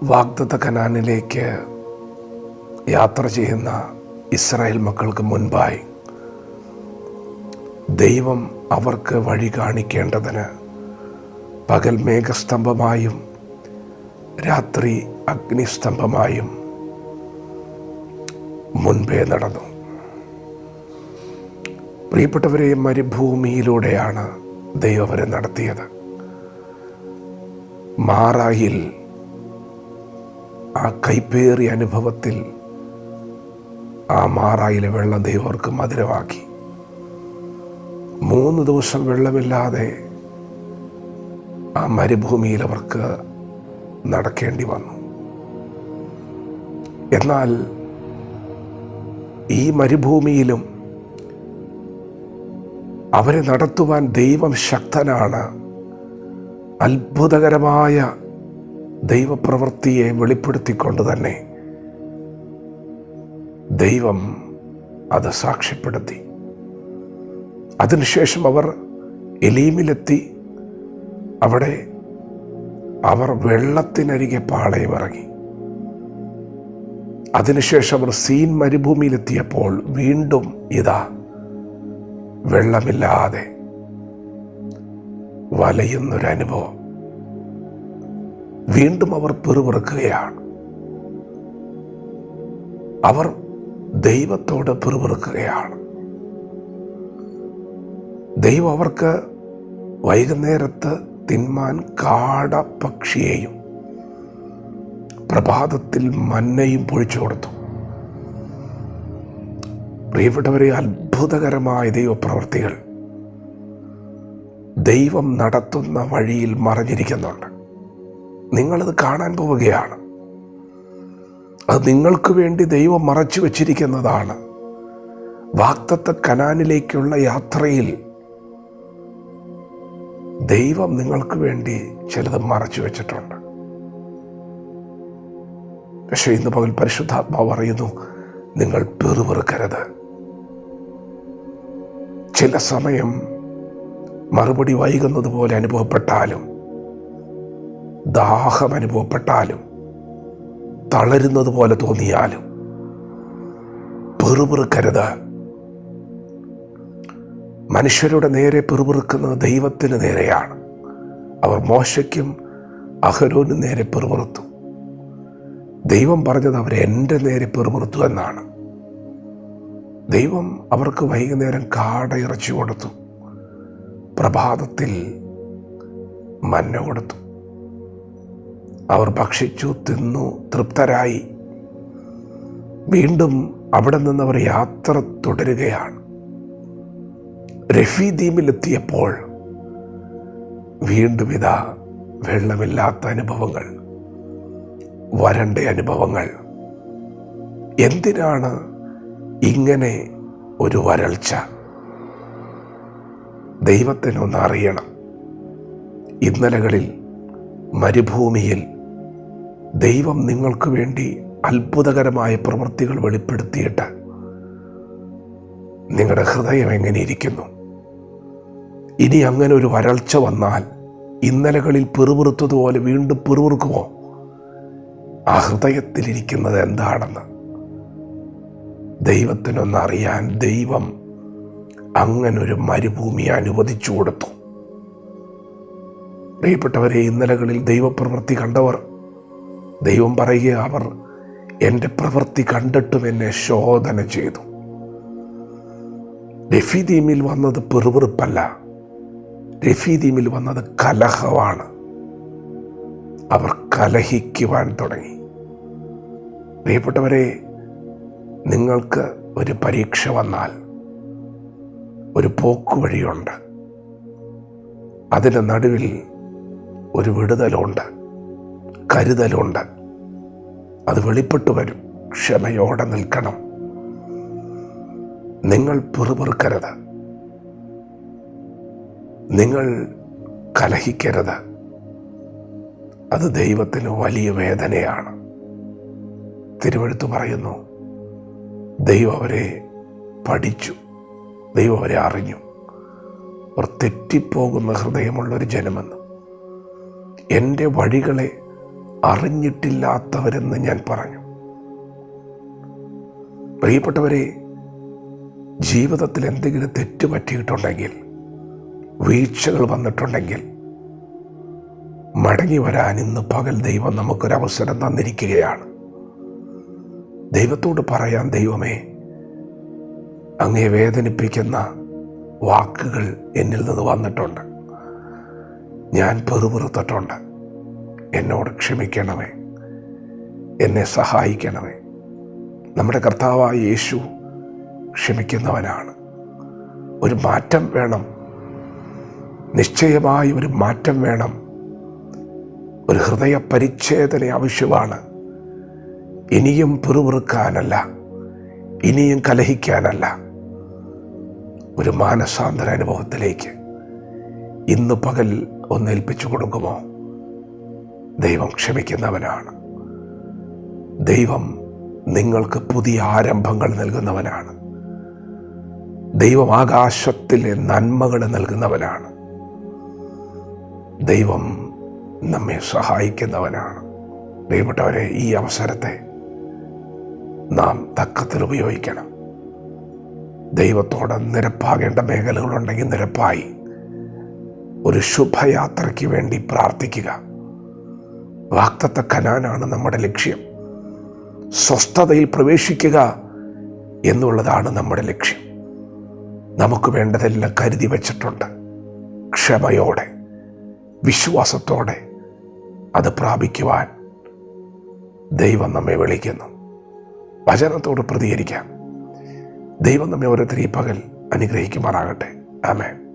വാഗ്ദത്ത കനാനിലേക്ക് യാത്ര ചെയ്യുന്ന ഇസ്രായേൽ മക്കൾക്ക് മുൻപായി ദൈവം അവർക്ക് വഴി കാണിക്കേണ്ടതിന് പകൽ മേഘസ്തംഭമായും രാത്രി അഗ്നിസ്തംഭമായും മുൻപേ നടന്നു. പ്രിയപ്പെട്ടവരെ, മരുഭൂമിയിലൂടെയാണ് ദൈവം അവരെ നടത്തിയത്. മാറായിൽ ആ കൈപ്പേറിയ അനുഭവത്തിൽ ആ മാറായിലെ വെള്ളം ദൈവം അവർക്ക് മധുരമാക്കി. 3 ദിവസം വെള്ളമില്ലാതെ ആ മരുഭൂമിയിൽ അവർക്ക് നടക്കേണ്ടി വന്നു. എന്നാൽ ഈ മരുഭൂമിയിലും അവരെ നടത്തുവാൻ ദൈവം ശക്തനാണ്. അത്ഭുതകരമായ ദൈവപ്രവൃത്തിയെ വെളിപ്പെടുത്തിക്കൊണ്ട് തന്നെ ദൈവം അത് സാക്ഷ്യപ്പെടുത്തി. അതിനുശേഷം അവർ എലീമിലെത്തി. അവിടെ അവർ വെള്ളത്തിനരികെ പാളയമിറങ്ങി. അതിനുശേഷം അവർ സീൻ മരുഭൂമിയിലെത്തിയപ്പോൾ വീണ്ടും ഇതാ വെള്ളമില്ലാതെ വലയുന്നൊരനുഭവം. വീണ്ടും അവർ പിറുപിറുക്കുകയാണ്. അവർ ദൈവത്തോട് പിറുപിറുക്കുകയാണ്. ദൈവം അവർക്ക് വൈകുന്നേരത്ത് തിന്മാൻ കാടപ്പക്ഷിയെയും പ്രഭാതത്തിൽ മന്നയും പൊഴിച്ചു കൊടുത്തു. പ്രിയപ്പെട്ടവരെ, അത്ഭുതകരമായ ദൈവപ്രവൃത്തികൾ ദൈവം നടത്തുന്ന വഴിയിൽ മറഞ്ഞിരിക്കുന്നുണ്ട്. നിങ്ങളത് കാണാൻ പോവുകയാണ്. അത് നിങ്ങൾക്ക് വേണ്ടി ദൈവം മറച്ചു വച്ചിരിക്കുന്നതാണ്. വാഗ്ദത്ത കനാനിലേക്കുള്ള യാത്രയിൽ ദൈവം നിങ്ങൾക്ക് വേണ്ടി ചിലത് മറച്ചു വെച്ചിട്ടുണ്ട്. പക്ഷേ ഇന്ന് പകൽ പരിശുദ്ധാത്മാവ് പറയുന്നു, നിങ്ങൾ പിറുപിറുക്കരുത്. ചില സമയം മറുപടി വൈകുന്നത് പോലെ അനുഭവപ്പെട്ടാലും, ദാഹം അനുഭവപ്പെട്ടാലും, തളരുന്നത് പോലെ തോന്നിയാലും പിറുപിറുക്കരുത്. മനുഷ്യരുടെ നേരെ പിറുപിറുക്കുന്നത് ദൈവത്തിന് നേരെയാണ്. അവർ മോശയ്ക്കും അഹരോനും നേരെ പിറുപിറുത്തു. ദൈവം പറഞ്ഞത് അവർ എൻ്റെ നേരെ പിറുപിറുത്തു എന്നാണ്. ദൈവം അവർക്ക് വൈകുന്നേരം കാട ഇറച്ചി കൊടുത്തു, പ്രഭാതത്തിൽ മന്ന കൊടുത്തു. അവർ ഭക്ഷിച്ചു, തിന്നു, തൃപ്തരായി. വീണ്ടും അവിടെ നിന്ന് അവർ യാത്ര തുടരുകയാണ്. രഫീദീമിലെത്തിയപ്പോൾ വീണ്ടും ഇതാ വെള്ളമില്ലാത്ത അനുഭവങ്ങൾ, വരണ്ട അനുഭവങ്ങൾ. എന്തിനാണ് ഇങ്ങനെ ഒരു വരൾച്ച? ദൈവത്തിനൊന്ന് അറിയണം. ഇന്നലകളിൽ മരുഭൂമിയിൽ ദൈവം നിങ്ങൾക്ക് വേണ്ടി അത്ഭുതകരമായ പ്രവൃത്തികൾ വെളിപ്പെടുത്തിയിട്ട് നിങ്ങളുടെ ഹൃദയം എങ്ങനെ ഇരിക്കുന്നു? ഇനി അങ്ങനെ ഒരു വരൾച്ച വന്നാൽ ഇന്നലകളിൽ പിറുപിറുത്തതുപോലെ വീണ്ടും പിറുപിറുക്കുമോ? ആ ഹൃദയത്തിലിരിക്കുന്നത് എന്താണെന്ന് ദൈവത്തിനൊന്നറിയാൻ ദൈവം അങ്ങനൊരു മരുഭൂമി അനുവദിച്ചു കൊടുത്തു. പ്രിയപ്പെട്ടവരെ, ഇന്നലകളിൽ ദൈവപ്രവൃത്തി കണ്ടവർ ദൈവം പറയുക, അവർ എൻ്റെ പ്രവൃത്തി കണ്ടിട്ടും എന്നെ ശോധന ചെയ്തു. രഫീദീമിൽ വന്നത് പിറുപിറുപ്പല്ല, രഫീദീമിൽ വന്നത് കലഹമാണ്. അവർ കലഹിക്കുവാൻ തുടങ്ങി. പ്രിയപ്പെട്ടവരെ, നിങ്ങൾക്ക് ഒരു പരീക്ഷ വന്നാൽ ഒരു പോക്കുവഴിയുണ്ട്. അതിൻ്റെ നടുവിൽ ഒരു വിടുതലുണ്ട്, കരുതലുണ്ട്. അത് വെളിപ്പെട്ടു വരും. ക്ഷമയോടെ നിൽക്കണം. നിങ്ങൾ പിറുപിറുക്കരുത്, നിങ്ങൾ കലഹിക്കരുത്. അത് ദൈവത്തിന് വലിയ വേദനയാണ്. തിരുവെഴുത്ത് പറയുന്നു, ദൈവം അവരെ പഠിച്ചു, ദൈവം അവരെ അറിഞ്ഞു. അവർ തെറ്റിപ്പോകുന്ന ഹൃദയമുള്ളൊരു ജനമെന്ന്. എൻ്റെ വഴികളെ അറിഞ്ഞിട്ടില്ലാത്തവരെന്ന് ഞാൻ പറഞ്ഞു. പ്രിയപ്പെട്ടവരെ, ജീവിതത്തിൽ എന്തെങ്കിലും തെറ്റ് പറ്റിയിട്ടുണ്ടെങ്കിൽ, വീഴ്ചകൾ വന്നിട്ടുണ്ടെങ്കിൽ, മടങ്ങി വരാൻ ഇന്ന് പകൽ ദൈവം നമുക്കൊരവസരം തന്നിരിക്കുകയാണ്. ദൈവത്തോട് പറയാൻ, ദൈവമേ, അങ്ങേ വേദനിപ്പിക്കുന്ന വാക്കുകൾ എന്നിൽ നിന്ന് വന്നിട്ടുണ്ട്, ഞാൻ പെറുപിറുത്തിട്ടുണ്ട്, എന്നോട് ക്ഷമിക്കണമേ, എന്നെ സഹായിക്കണമേ. നമ്മുടെ കർത്താവായ യേശു ക്ഷമിക്കുന്നവനാണ്. ഒരു മാറ്റം വേണം, നിശ്ചയമായി ഒരു മാറ്റം വേണം. ഒരു ഹൃദയ പരിച്ഛേദന ആവശ്യമാണ്. ഇനിയും പിറുപിറുക്കാനല്ല, ഇനിയും കലഹിക്കാനല്ല, ഒരു മാനസാന്തര അനുഭവത്തിലേക്ക് ഇന്ന് പകൽ ഒന്നേൽപ്പിച്ചു കൊടുക്കുമോ? ദൈവം ക്ഷമിക്കുന്നവനാണ്. ദൈവം നിങ്ങൾക്ക് പുതിയ ആരംഭങ്ങൾ നൽകുന്നവനാണ്. ദൈവം ആകാശത്തിലെ നന്മകൾ നൽകുന്നവനാണ്. ദൈവം നമ്മെ സഹായിക്കുന്നവനാണ്. പ്രിയപ്പെട്ടവരെ, ഈ അവസരത്തെ നാം തക്കത്തിൽ ഉപയോഗിക്കണം. ദൈവത്തോട് നിരപ്പാകേണ്ട മേഖലകളുണ്ടെങ്കിൽ നിരപ്പായി ഒരു ശുഭയാത്രയ്ക്ക് വേണ്ടി പ്രാർത്ഥിക്കുക. വാഗ്ദത്ത കനാനാണ് നമ്മുടെ ലക്ഷ്യം. സ്വസ്ഥതയിൽ പ്രവേശിക്കുക എന്നുള്ളതാണ് നമ്മുടെ ലക്ഷ്യം. നമുക്ക് വേണ്ടതെല്ലാം കരുതി വച്ചിട്ടുണ്ട്. ക്ഷമയോടെ, വിശ്വാസത്തോടെ അത് പ്രാപിക്കുവാൻ ദൈവം നമ്മെ വിളിക്കുന്നു. വചനത്തോട് പ്രതികരിക്കാം. ദൈവം നമ്മെ ഓരോരുത്തരെയും പകൽ അനുഗ്രഹിക്കുമാറാകട്ടെ. ആമേൻ.